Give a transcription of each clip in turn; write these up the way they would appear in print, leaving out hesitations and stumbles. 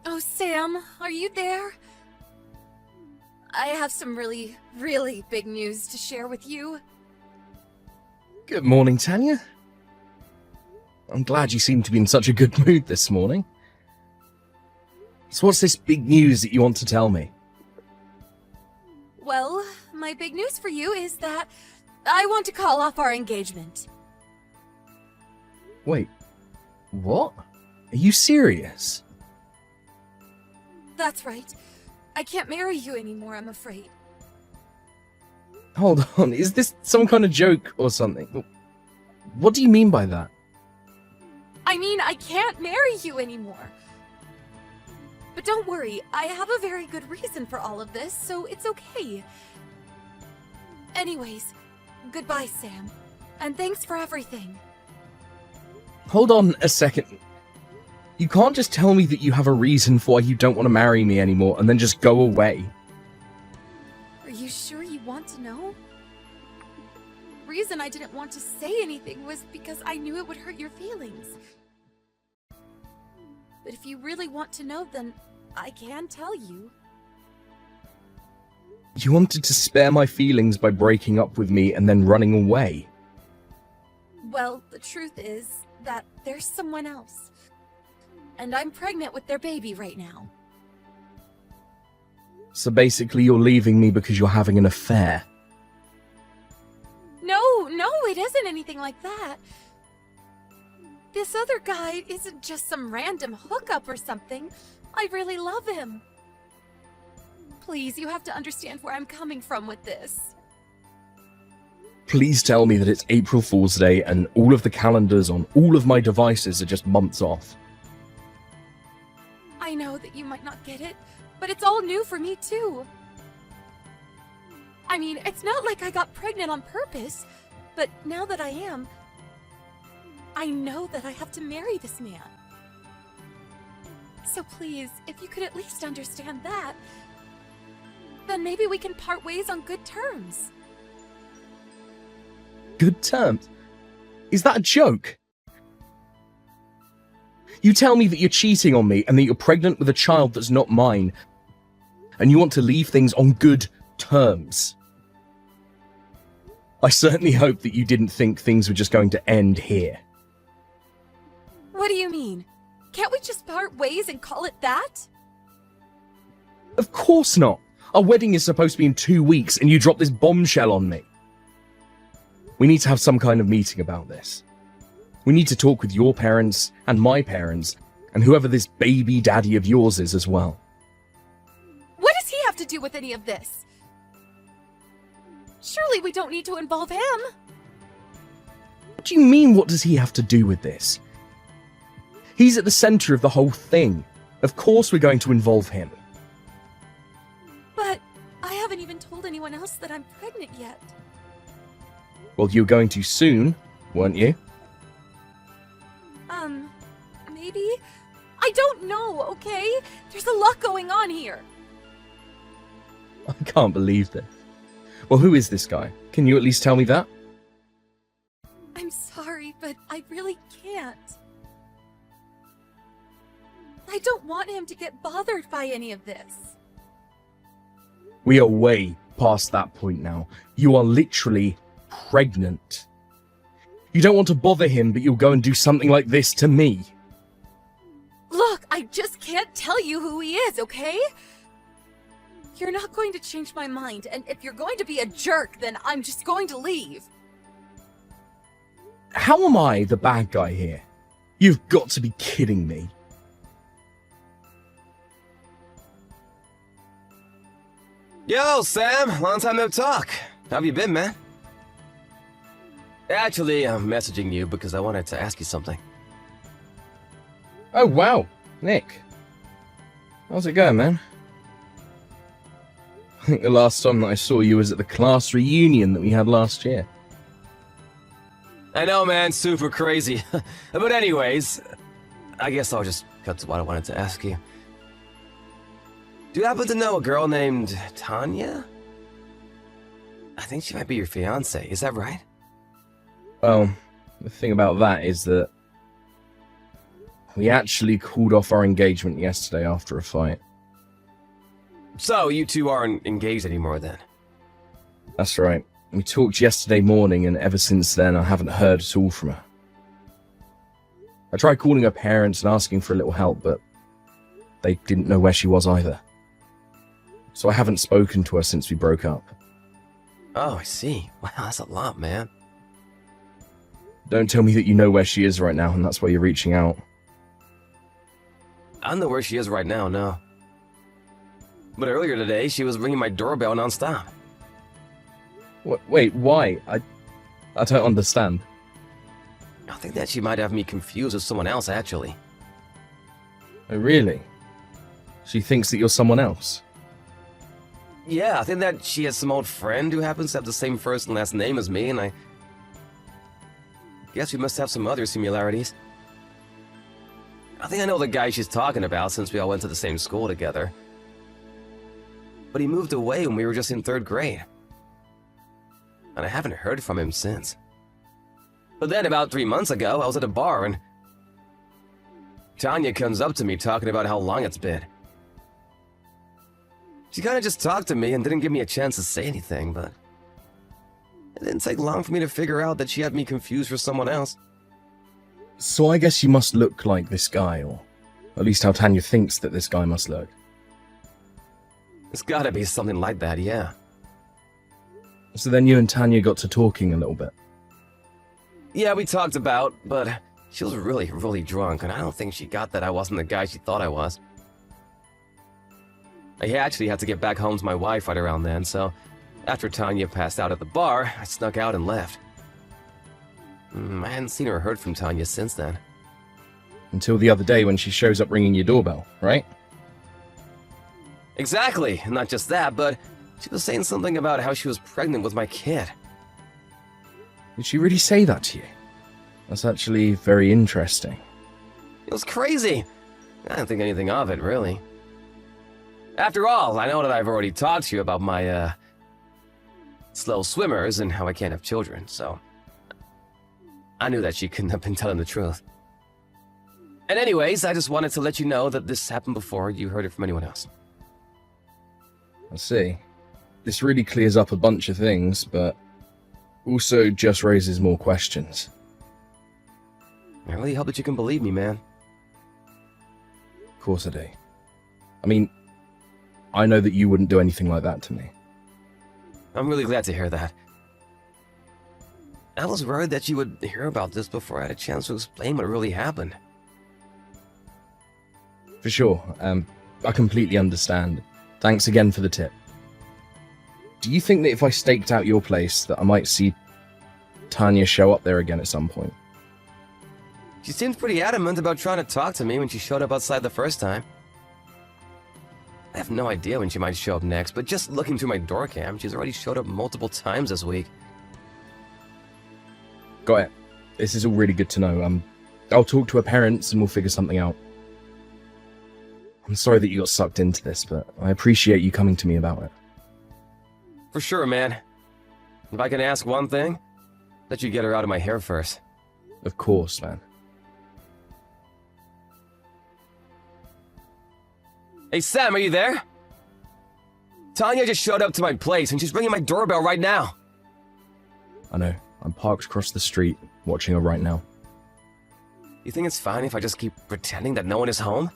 Oh, Sam, are you there? I have some really, really big news to share with you. Good morning, Tanya. I'm glad you seem to be in such a good mood this morning. So what's this big news that you want to tell me? Well, my big news for you is that I want to call off our engagement. Wait, what? Are you serious? That's right. I can't marry you anymore, I'm afraid. Hold on, is this some kind of joke or something? What do you mean by that? I mean, I can't marry you anymore. But don't worry, I have a very good reason for all of this, so it's okay. Anyways, goodbye, Sam. And thanks for everything. Hold on a second. You can't just tell me that you have a reason for why you don't want to marry me anymore and then just go away. Are you sure you want to know? The reason I didn't want to say anything was because I knew it would hurt your feelings. But if you really want to know, then I can tell you. You wanted to spare my feelings by breaking up with me and then running away. Well, the truth is that there's someone else. And I'm pregnant with their baby right now. So basically you're leaving me because you're having an affair. No, it isn't anything like that. This other guy isn't just some random hookup or something. I really love him. Please, you have to understand where I'm coming from with this. Please tell me that it's April Fool's Day and all of the calendars on all of my devices are just months off. I know that you might not get it, but it's all new for me too. I mean, it's not like I got pregnant on purpose, but now that I am, I know that I have to marry this man. So please, if you could at least understand that, then maybe we can part ways on good terms. Good terms? Is that a joke? You tell me that you're cheating on me and that you're pregnant with a child that's not mine, and you want to leave things on good terms. I certainly hope that you didn't think things were just going to end here. What do you mean? Can't we just part ways and call it that? Of course not. Our wedding is supposed to be in 2 weeks and you drop this bombshell on me. We need to have some kind of meeting about this. We need to talk with your parents and my parents and whoever this baby daddy of yours is as well. What does he have to do with any of this? Surely we don't need to involve him. What do you mean, what does he have to do with this? He's at the center of the whole thing. Of course we're going to involve him. But I haven't even told anyone else that I'm pregnant yet. Well, you were going to soon, weren't you? Maybe? I don't know, okay? There's a lot going on here. I can't believe this. Well, who is this guy? Can you at least tell me that? I'm sorry, but I really can't. I don't want him to get bothered by any of this. We are way past that point now. You are literally pregnant. You don't want to bother him, but you'll go and do something like this to me. Look, I just can't tell you who he is, okay? You're not going to change my mind, and if you're going to be a jerk, then I'm just going to leave. How am I the bad guy here? You've got to be kidding me. Yo, Sam, long time no talk. How have you been, man? Actually, I'm messaging you because I wanted to ask you something. Oh, wow. Nick. How's it going, man? I think the last time that I saw you was at the class reunion that we had last year. I know, man, super crazy. But anyways, I guess I'll just cut to what I wanted to ask you. Do you happen to know a girl named Tanya? I think she might be your fiancé, is that right? Well, the thing about that is that We actually called off our engagement yesterday after a fight. So, you two aren't engaged anymore then? That's right. We talked yesterday morning, and ever since then I haven't heard at all from her. I tried calling her parents and asking for a little help, but they didn't know where she was either. So I haven't spoken to her since we broke up. Oh, I see. Wow, that's a lot, man. Don't tell me that you know where she is right now, and that's why you're reaching out. I don't know where she is right now, no. But earlier today, she was ringing my doorbell nonstop. Wait, why? I don't understand. I think that she might have me confused with someone else, actually. Oh, really? She thinks that you're someone else? Yeah, I think that she has some old friend who happens to have the same first and last name as me, and I guess we must have some other similarities. I think I know the guy she's talking about since we all went to the same school together. But he moved away when we were just in 3rd grade. And I haven't heard from him since. But then about 3 months ago, I was at a bar and Tanya comes up to me talking about how long it's been. She kind of just talked to me and didn't give me a chance to say anything, but it didn't take long for me to figure out that she had me confused for someone else. So I guess you must look like this guy, or at least how Tanya thinks that this guy must look. It's gotta be something like that, yeah. So then you and Tanya got to talking a little bit. Yeah, we talked about, but she was really, really drunk, and I don't think she got that I wasn't the guy she thought I was. I actually had to get back home to my wife right around then, so after Tanya passed out at the bar, I snuck out and left. I hadn't seen or heard from Tanya since then. Until the other day when she shows up ringing your doorbell, right? Exactly, and not just that, but she was saying something about how she was pregnant with my kid. Did she really say that to you? That's actually very interesting. It was crazy. I didn't think anything of it, really. After all, I know that I've already talked to you about my, slow swimmers and how I can't have children, so I knew that she couldn't have been telling the truth. And anyways, I just wanted to let you know that this happened before you heard it from anyone else. I see. This really clears up a bunch of things, but also just raises more questions. I really hope that you can believe me, man. Of course I do. I mean, I know that you wouldn't do anything like that to me. I'm really glad to hear that. I was worried that you would hear about this before I had a chance to explain what really happened. For sure. I completely understand. Thanks again for the tip. Do you think that if I staked out your place that I might see Tanya show up there again at some point? She seemed pretty adamant about trying to talk to me when she showed up outside the first time. I have no idea when she might show up next, but just looking through my door cam, she's already showed up multiple times this week. Got it. This is all really good to know. I'll talk to her parents and we'll figure something out. I'm sorry that you got sucked into this, but I appreciate you coming to me about it. For sure, man. If I can ask one thing, let you get her out of my hair first. Of course, man. Hey, Sam, are you there? Tanya just showed up to my place and she's ringing my doorbell right now. I know. I'm parked across the street, watching her right now. You think it's fine if I just keep pretending that no one is home?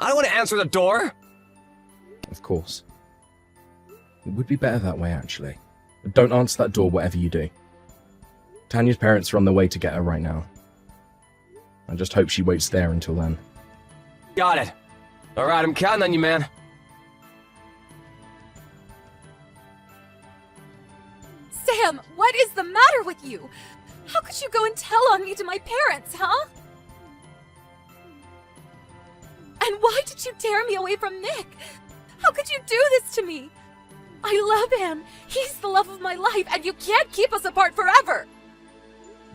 I don't want to answer the door! Of course. It would be better that way, actually. But don't answer that door, whatever you do. Tanya's parents are on their way to get her right now. I just hope she waits there until then. Got it. Alright, I'm counting on you, man. Sam, what is the matter with you? How could you go and tell on me to my parents, huh? And why did you tear me away from Nick? How could you do this to me? I love him. He's the love of my life, and you can't keep us apart forever.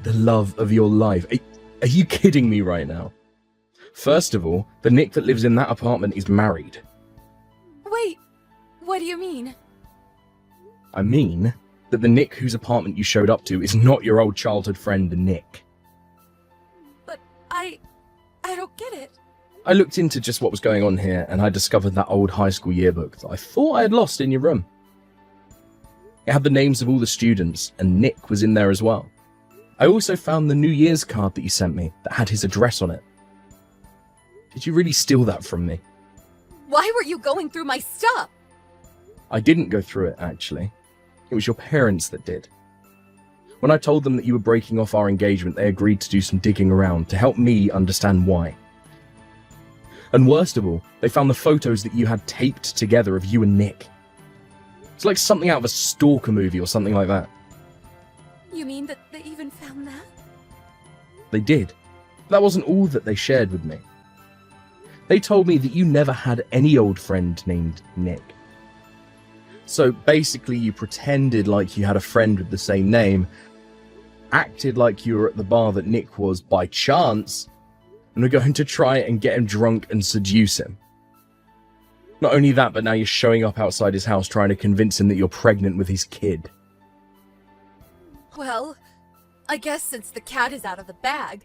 The love of your life. Are you kidding me right now? First of all, the Nick that lives in that apartment is married. Wait, what do you mean? I mean that the Nick whose apartment you showed up to is not your old childhood friend, Nick. But don't get it. I looked into just what was going on here, and I discovered that old high school yearbook that I thought I had lost in your room. It had the names of all the students, and Nick was in there as well. I also found the New Year's card that you sent me that had his address on it. Did you really steal that from me? Why were you going through my stuff? I didn't go through it, actually. It was your parents that did. When I told them that you were breaking off our engagement, they agreed to do some digging around to help me understand why. And worst of all, they found the photos that you had taped together of you and Nick. It's like something out of a stalker movie or something like that. You mean that they even found that? They did. But that wasn't all that they shared with me. They told me that you never had any old friend named Nick. So basically you pretended like you had a friend with the same name, acted like you were at the bar that Nick was by chance, and were going to try and get him drunk and seduce him. Not only that, but now you're showing up outside his house trying to convince him that you're pregnant with his kid. Well, I guess since the cat is out of the bag,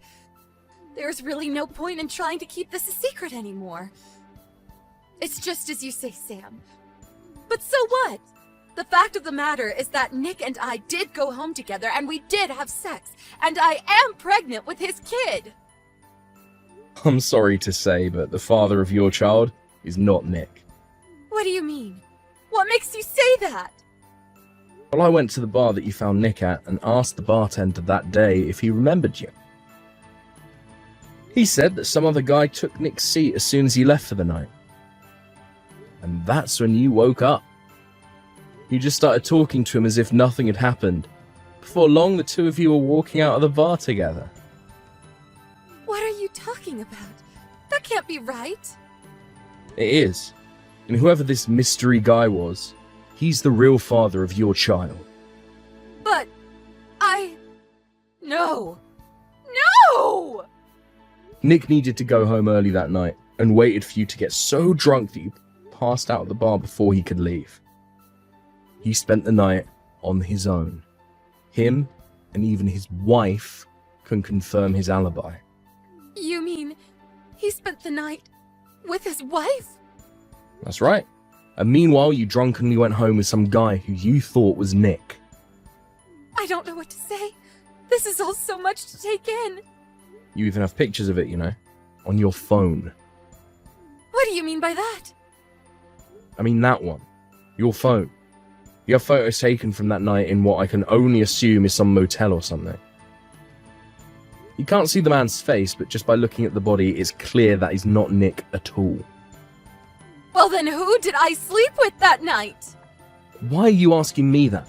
there's really no point in trying to keep this a secret anymore. It's just as you say, Sam. But so what? The fact of the matter is that Nick and I did go home together and we did have sex, and I am pregnant with his kid. I'm sorry to say, but the father of your child is not Nick. What do you mean? What makes you say that? Well, I went to the bar that you found Nick at and asked the bartender that day if he remembered you. He said that some other guy took Nick's seat as soon as he left for the night. And that's when you woke up. You just started talking to him as if nothing had happened. Before long, the two of you were walking out of the bar together. What are you talking about? That can't be right. It is. And whoever this mystery guy was, he's the real father of your child. But No! No! Nick needed to go home early that night and waited for you to get so drunk that you passed out at the bar before he could leave. He spent the night on his own. Him and even his wife can confirm his alibi. You mean he spent the night with his wife? That's right. And meanwhile, you drunkenly went home with some guy who you thought was Nick. I don't know what to say. This is all so much to take in. You even have pictures of it, you know, on your phone. What do you mean by that? I mean that one. Your phone. You have photos taken from that night in what I can only assume is some motel or something. You can't see the man's face, but just by looking at the body, it's clear that he's not Nick at all. Well then who did I sleep with that night? Why are you asking me that?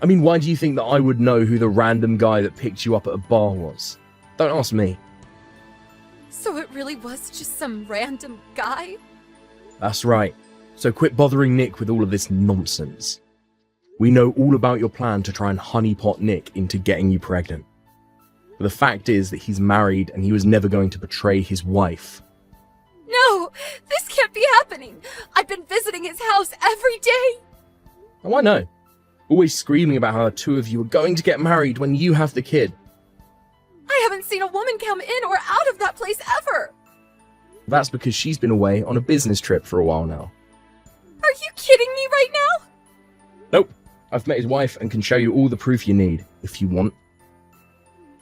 I mean, why do you think that I would know who the random guy that picked you up at a bar was? Don't ask me. So it really was just some random guy? That's right. So quit bothering Nick with all of this nonsense. We know all about your plan to try and honeypot Nick into getting you pregnant. But the fact is that he's married and he was never going to betray his wife. No! This can't be happening! I've been visiting his house every day! Oh, I know. Always screaming about how the two of you are going to get married when you have the kid. I haven't seen a woman come in or out of that place ever! That's because she's been away on a business trip for a while now. Are you kidding me right now? Nope. I've met his wife and can show you all the proof you need, if you want.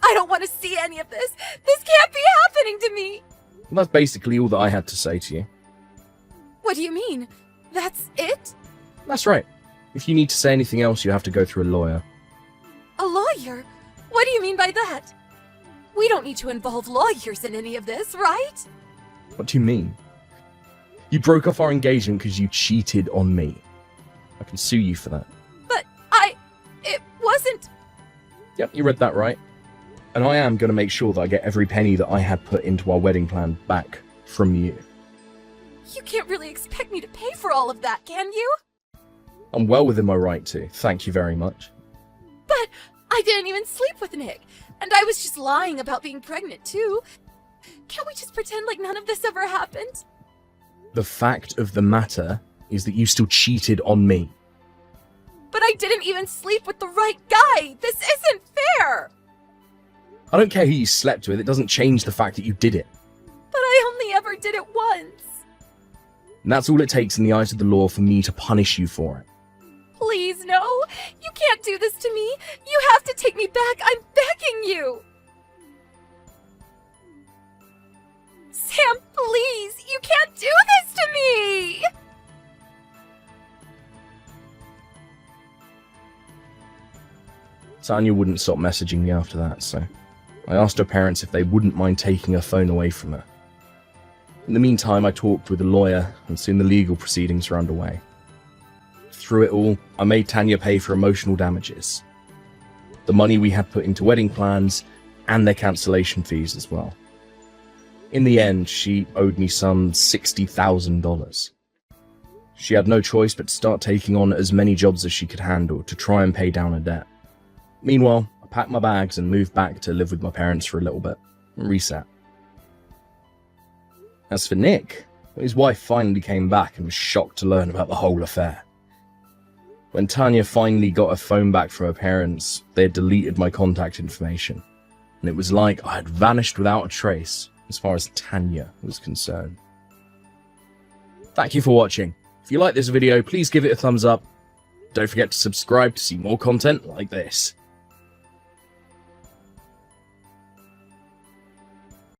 I don't want to see any of this! This can't be happening to me! That's basically all that I had to say to you. What do you mean? That's it? That's right. If you need to say anything else, you have to go through a lawyer. A lawyer? What do you mean by that? We don't need to involve lawyers in any of this, right? What do you mean? You broke off our engagement because you cheated on me. I can sue you for that. But it wasn't... Yep, you read that right. And I am going to make sure that I get every penny that I had put into our wedding plan back from you. You can't really expect me to pay for all of that, can you? I'm well within my right to. Thank you very much. But I didn't even sleep with Nick, and I was just lying about being pregnant too. Can't we just pretend like none of this ever happened? The fact of the matter is that you still cheated on me. But I didn't even sleep with the right guy! This isn't fair! I don't care who you slept with, it doesn't change the fact that you did it. But I only ever did it once. And that's all it takes in the eyes of the law for me to punish you for it. Please, no. You can't do this to me. You have to take me back. I'm begging you. Sam, please. You can't do this to me. Tanya wouldn't stop messaging me after that, so I asked her parents if they wouldn't mind taking her phone away from her. In the meantime, I talked with a lawyer, and soon the legal proceedings were underway. Through it all, I made Tanya pay for emotional damages, the money we had put into wedding plans, and their cancellation fees as well. In the end, she owed me some $60,000. She had no choice but to start taking on as many jobs as she could handle to try and pay down her debt. Meanwhile, I packed my bags and moved back to live with my parents for a little bit and reset. As for Nick, his wife finally came back and was shocked to learn about the whole affair. When Tanya finally got her phone back from her parents, they had deleted my contact information, and it was like I had vanished without a trace as far as Tanya was concerned. Thank you for watching. If you like this video, please give it a thumbs up. Don't forget to subscribe to see more content like this.